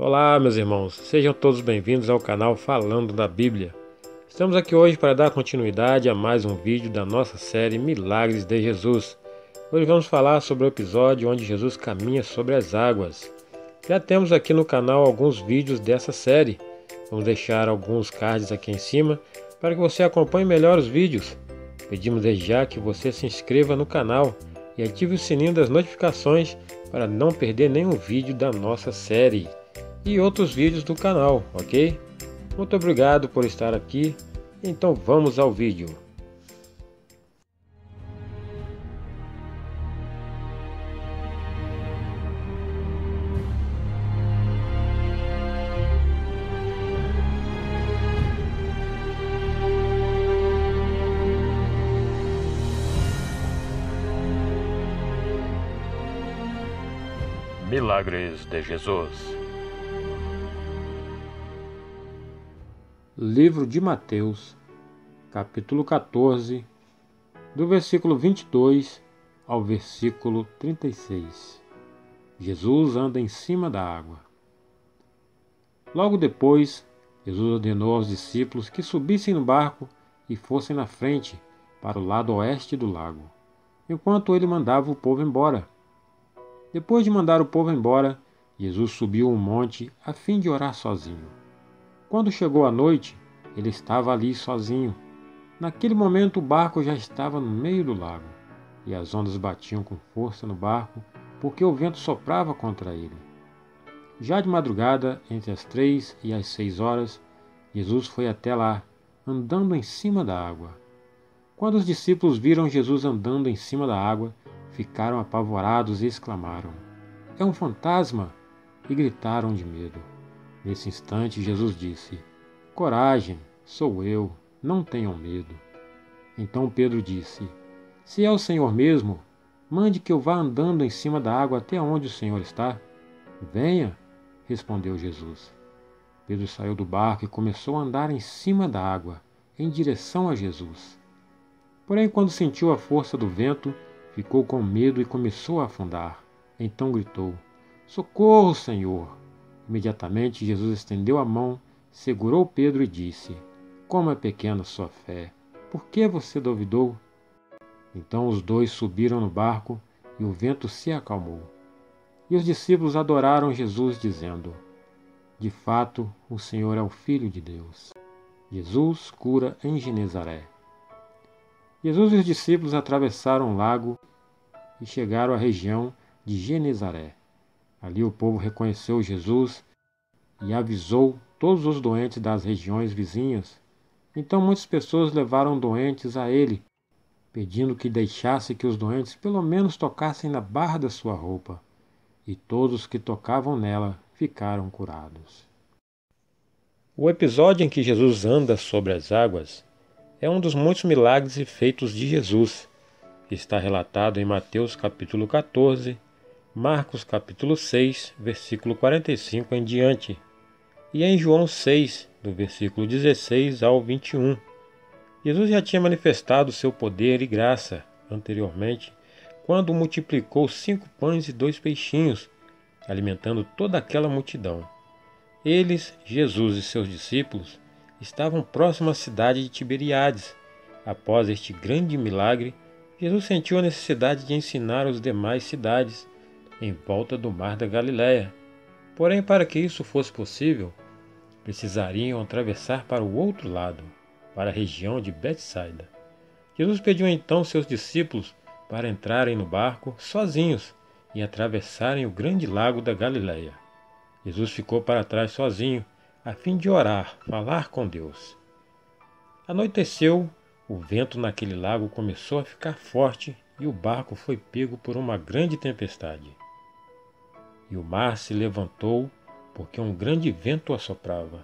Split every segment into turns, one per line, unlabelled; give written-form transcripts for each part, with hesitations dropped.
Olá, meus irmãos, sejam todos bem-vindos ao canal Falando da Bíblia. Estamos aqui hoje para dar continuidade a mais um vídeo da nossa série Milagres de Jesus. Hoje vamos falar sobre o episódio onde Jesus caminha sobre as águas. Já temos aqui no canal alguns vídeos dessa série. Vamos deixar alguns cards aqui em cima para que você acompanhe melhor os vídeos. Pedimos desde já que você se inscreva no canal e ative o sininho das notificações para não perder nenhum vídeo da nossa série e outros vídeos do canal, ok? Muito obrigado por estar aqui, então vamos ao vídeo. Milagres de Jesus. Livro de Mateus, capítulo 14, do versículo 22 ao versículo 36. Jesus anda em cima da água. Logo depois, Jesus ordenou aos discípulos que subissem no barco e fossem na frente, para o lado oeste do lago, enquanto ele mandava o povo embora. Depois de mandar o povo embora, Jesus subiu um monte a fim de orar sozinho. Quando chegou a noite, ele estava ali sozinho. Naquele momento o barco já estava no meio do lago, e as ondas batiam com força no barco, porque o vento soprava contra ele. Já de madrugada, entre as 3 e as 6 horas, Jesus foi até lá, andando em cima da água. Quando os discípulos viram Jesus andando em cima da água, ficaram apavorados e exclamaram: "É um fantasma!" e gritaram de medo. Nesse instante, Jesus disse: "Coragem, sou eu, não tenham medo." Então Pedro disse: "Se é o Senhor mesmo, mande que eu vá andando em cima da água até onde o Senhor está." "Venha," respondeu Jesus. Pedro saiu do barco e começou a andar em cima da água, em direção a Jesus. Porém, quando sentiu a força do vento, ficou com medo e começou a afundar. Então gritou: "Socorro, Senhor!" Imediatamente Jesus estendeu a mão, segurou Pedro e disse: "Como é pequena sua fé! Por que você duvidou?" Então os dois subiram no barco e o vento se acalmou. E os discípulos adoraram Jesus, dizendo: "De fato, o Senhor é o Filho de Deus." Jesus cura em Genesaré. Jesus e os discípulos atravessaram o lago e chegaram à região de Genesaré. Ali o povo reconheceu Jesus e avisou todos os doentes das regiões vizinhas. Então muitas pessoas levaram doentes a ele, pedindo que deixasse que os doentes pelo menos tocassem na barra da sua roupa. E todos que tocavam nela ficaram curados. O episódio em que Jesus anda sobre as águas é um dos muitos milagres e feitos de Jesus, que está relatado em Mateus capítulo 14, Marcos capítulo 6, versículo 45 em diante, e em João 6, do versículo 16 ao 21. Jesus já tinha manifestado seu poder e graça anteriormente, quando multiplicou 5 pães e 2 peixinhos, alimentando toda aquela multidão. Eles, Jesus e seus discípulos, estavam próximos à cidade de Tiberíades. Após este grande milagre, Jesus sentiu a necessidade de ensinar as demais cidades em volta do mar da Galileia. Porém, para que isso fosse possível, precisariam atravessar para o outro lado, para a região de Betsaida. Jesus pediu então seus discípulos para entrarem no barco sozinhos e atravessarem o grande lago da Galileia. Jesus ficou para trás sozinho, a fim de orar, falar com Deus. Anoiteceu, o vento naquele lago começou a ficar forte e o barco foi pego por uma grande tempestade. E o mar se levantou, porque um grande vento assoprava.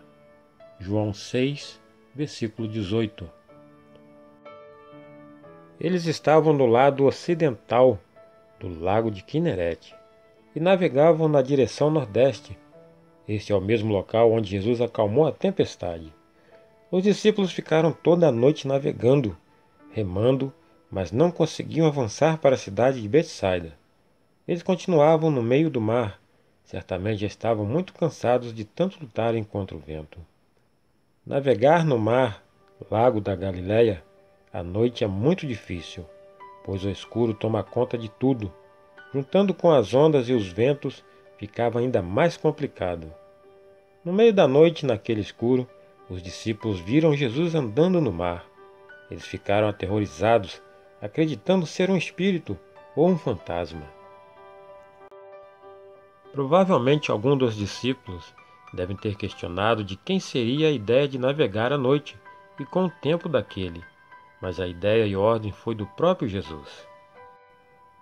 João 6, versículo 18. Eles estavam no lado ocidental do lago de Quinerete e navegavam na direção nordeste. Este é o mesmo local onde Jesus acalmou a tempestade. Os discípulos ficaram toda a noite navegando, remando, mas não conseguiam avançar para a cidade de Betsaida. Eles continuavam no meio do mar, Certamente já estavam muito cansados de tanto lutarem contra o vento. Navegar no mar, lago da Galileia, à noite é muito difícil, pois o escuro toma conta de tudo. Juntando com as ondas e os ventos, ficava ainda mais complicado. No meio da noite, naquele escuro, os discípulos viram Jesus andando no mar. Eles ficaram aterrorizados, acreditando ser um espírito ou um fantasma. Provavelmente algum dos discípulos devem ter questionado de quem seria a ideia de navegar à noite e com o tempo daquele, mas a ideia e ordem foi do próprio Jesus.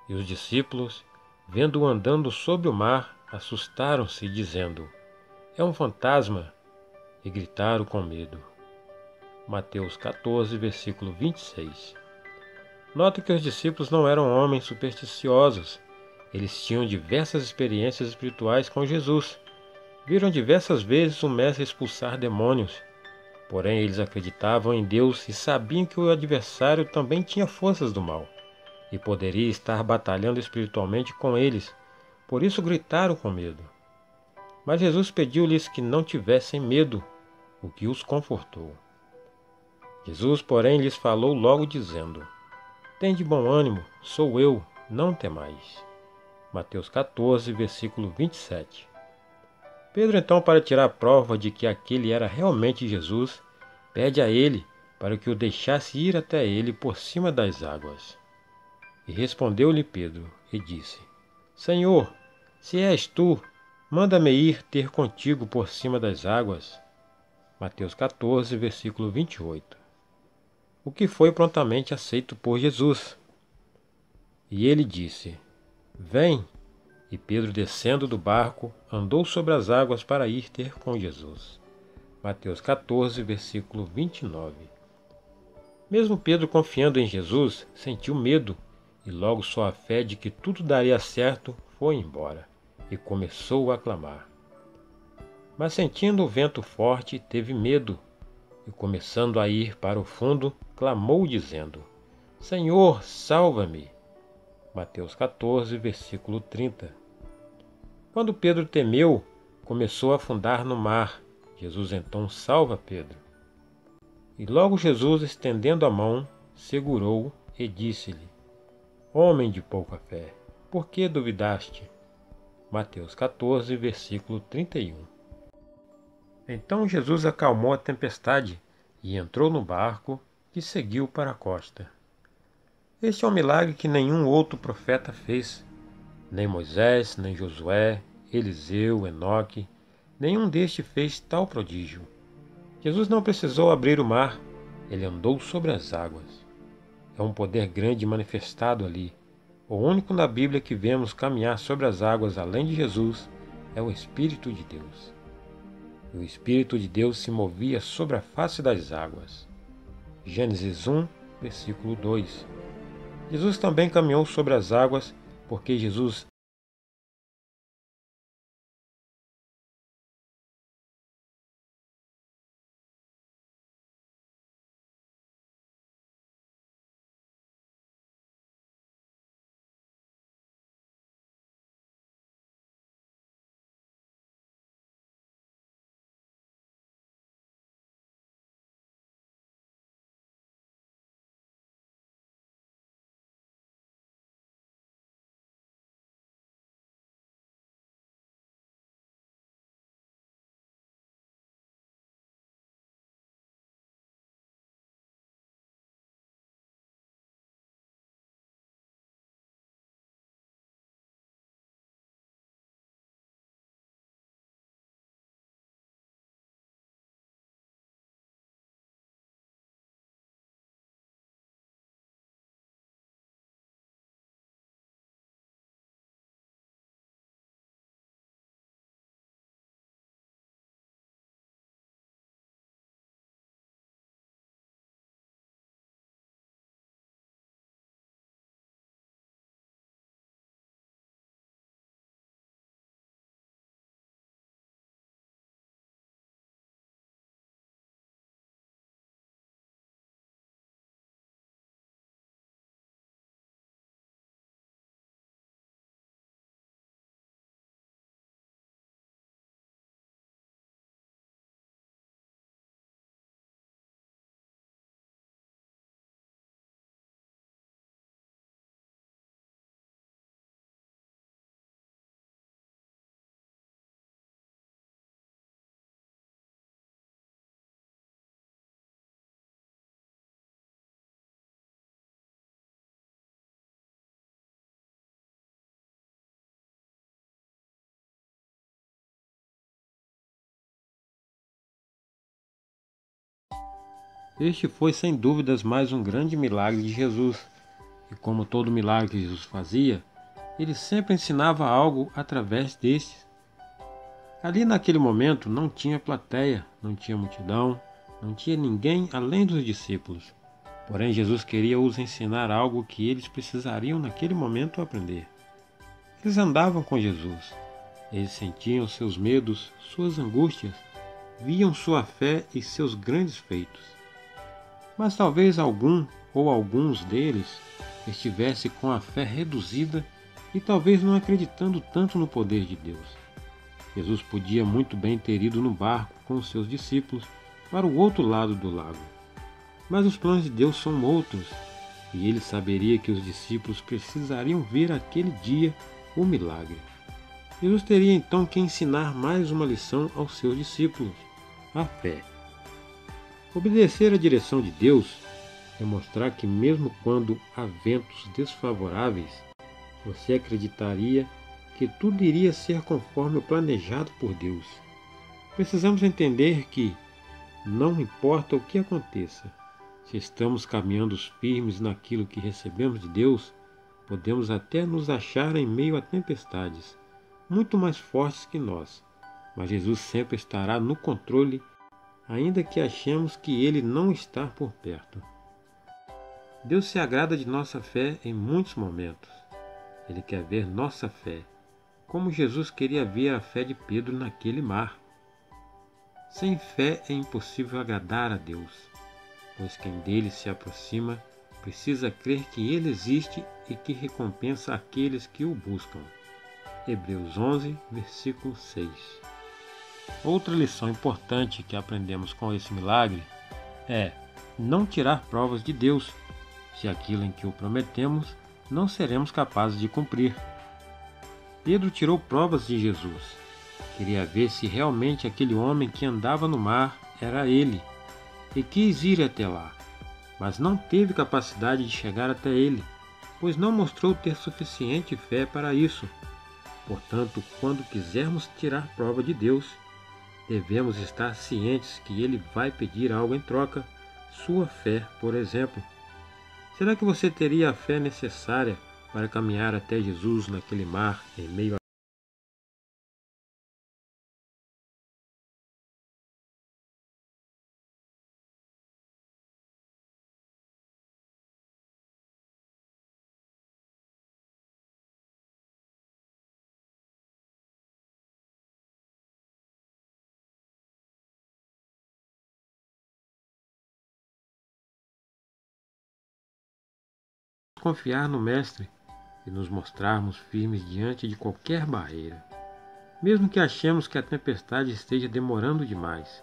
E os discípulos, vendo-o andando sobre o mar, assustaram-se, dizendo: "É um fantasma!" e gritaram com medo. Mateus 14, versículo 26. Nota que os discípulos não eram homens supersticiosos. Eles tinham diversas experiências espirituais com Jesus. Viram diversas vezes o Mestre expulsar demônios. Porém, eles acreditavam em Deus e sabiam que o adversário também tinha forças do mal e poderia estar batalhando espiritualmente com eles. Por isso gritaram com medo. Mas Jesus pediu-lhes que não tivessem medo, o que os confortou. Jesus, porém, lhes falou logo dizendo: "Tende bom ânimo, sou eu, não temais." Mateus 14, versículo 27. Pedro, então, para tirar a prova de que aquele era realmente Jesus, pede a ele para que o deixasse ir até ele por cima das águas. E respondeu-lhe Pedro e disse: "Senhor, se és tu, manda-me ir ter contigo por cima das águas." Mateus 14, versículo 28. O que foi prontamente aceito por Jesus. E ele disse: "Vem." E Pedro, descendo do barco, andou sobre as águas para ir ter com Jesus. Mateus 14, versículo 29. Mesmo Pedro confiando em Jesus, sentiu medo, e logo sua fé de que tudo daria certo foi embora, e começou a clamar. Mas sentindo o vento forte, teve medo, e começando a ir para o fundo, clamou dizendo: "Senhor, salva-me." Mateus 14, versículo 30. Quando Pedro temeu, começou a afundar no mar. Jesus então salva Pedro. E logo Jesus, estendendo a mão, segurou-o e disse-lhe: "Homem de pouca fé, por que duvidaste?" Mateus 14, versículo 31. Então Jesus acalmou a tempestade e entrou no barco e seguiu para a costa. Este é um milagre que nenhum outro profeta fez. Nem Moisés, nem Josué, Eliseu, Enoque, nenhum destes fez tal prodígio. Jesus não precisou abrir o mar, ele andou sobre as águas. É um poder grande manifestado ali. O único na Bíblia que vemos caminhar sobre as águas além de Jesus é o Espírito de Deus. E o Espírito de Deus se movia sobre a face das águas. Gênesis 1, versículo 2. Jesus também caminhou sobre as águas porque Jesus Este foi sem dúvidas mais um grande milagre de Jesus. E como todo milagre que Jesus fazia, ele sempre ensinava algo através destes. Ali naquele momento não tinha plateia, não tinha multidão, não tinha ninguém além dos discípulos. Porém, Jesus queria os ensinar algo que eles precisariam naquele momento aprender. Eles andavam com Jesus. Eles sentiam seus medos, suas angústias, viam sua fé e seus grandes feitos. Mas talvez algum ou alguns deles estivesse com a fé reduzida e talvez não acreditando tanto no poder de Deus. Jesus podia muito bem ter ido no barco com os seus discípulos para o outro lado do lago. Mas os planos de Deus são outros, e ele saberia que os discípulos precisariam ver aquele dia o milagre. Jesus teria então que ensinar mais uma lição aos seus discípulos, a fé. Obedecer à direção de Deus é mostrar que mesmo quando há ventos desfavoráveis, você acreditaria que tudo iria ser conforme o planejado por Deus. Precisamos entender que, não importa o que aconteça, se estamos caminhando firmes naquilo que recebemos de Deus, podemos até nos achar em meio a tempestades, muito mais fortes que nós, mas Jesus sempre estará no controle, ainda que achemos que Ele não está por perto. Deus se agrada de nossa fé em muitos momentos. Ele quer ver nossa fé, como Jesus queria ver a fé de Pedro naquele mar. Sem fé é impossível agradar a Deus, pois quem dele se aproxima precisa crer que ele existe e que recompensa aqueles que o buscam. Hebreus 11, versículo 6. Outra lição importante que aprendemos com esse milagre é não tirar provas de Deus, se aquilo em que o prometemos não seremos capazes de cumprir. Pedro tirou provas de Jesus. Queria ver se realmente aquele homem que andava no mar era ele, e quis ir até lá, mas não teve capacidade de chegar até ele, pois não mostrou ter suficiente fé para isso. Portanto, quando quisermos tirar prova de Deus, devemos estar cientes que Ele vai pedir algo em troca, sua fé, por exemplo. Será que você teria a fé necessária para caminhar até Jesus naquele mar em meio a confiar no Mestre e nos mostrarmos firmes diante de qualquer barreira? Mesmo que achemos que a tempestade esteja demorando demais,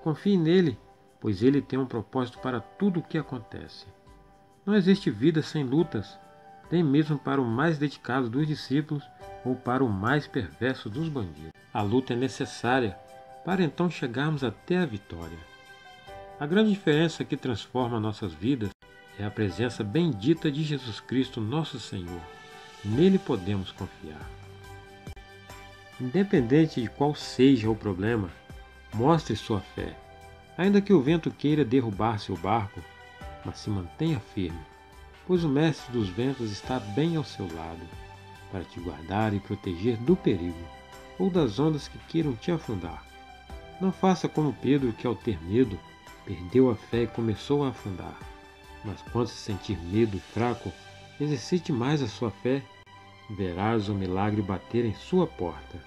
confie nele, pois ele tem um propósito para tudo o que acontece. Não existe vida sem lutas, nem mesmo para o mais dedicado dos discípulos ou para o mais perverso dos bandidos. A luta é necessária para então chegarmos até a vitória. A grande diferença que transforma nossas vidas é a presença bendita de Jesus Cristo, nosso Senhor. Nele podemos confiar. Independente de qual seja o problema, mostre sua fé. Ainda que o vento queira derrubar seu barco, mas se mantenha firme, pois o Mestre dos Ventos está bem ao seu lado, para te guardar e proteger do perigo, ou das ondas que queiram te afundar. Não faça como Pedro, que ao ter medo, perdeu a fé e começou a afundar. Mas quando se sentir medo e fraco, exercite mais a sua fé, verás o milagre bater em sua porta.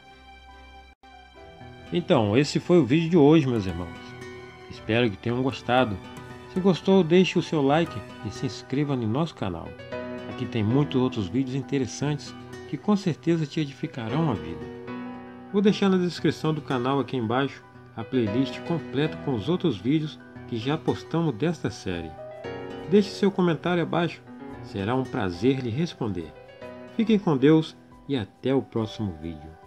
Então, esse foi o vídeo de hoje, meus irmãos. Espero que tenham gostado. Se gostou, deixe o seu like e se inscreva no nosso canal. Aqui tem muitos outros vídeos interessantes que com certeza te edificarão a vida. Vou deixar na descrição do canal aqui embaixo a playlist completa com os outros vídeos que já postamos desta série. Deixe seu comentário abaixo, será um prazer lhe responder. Fiquem com Deus e até o próximo vídeo.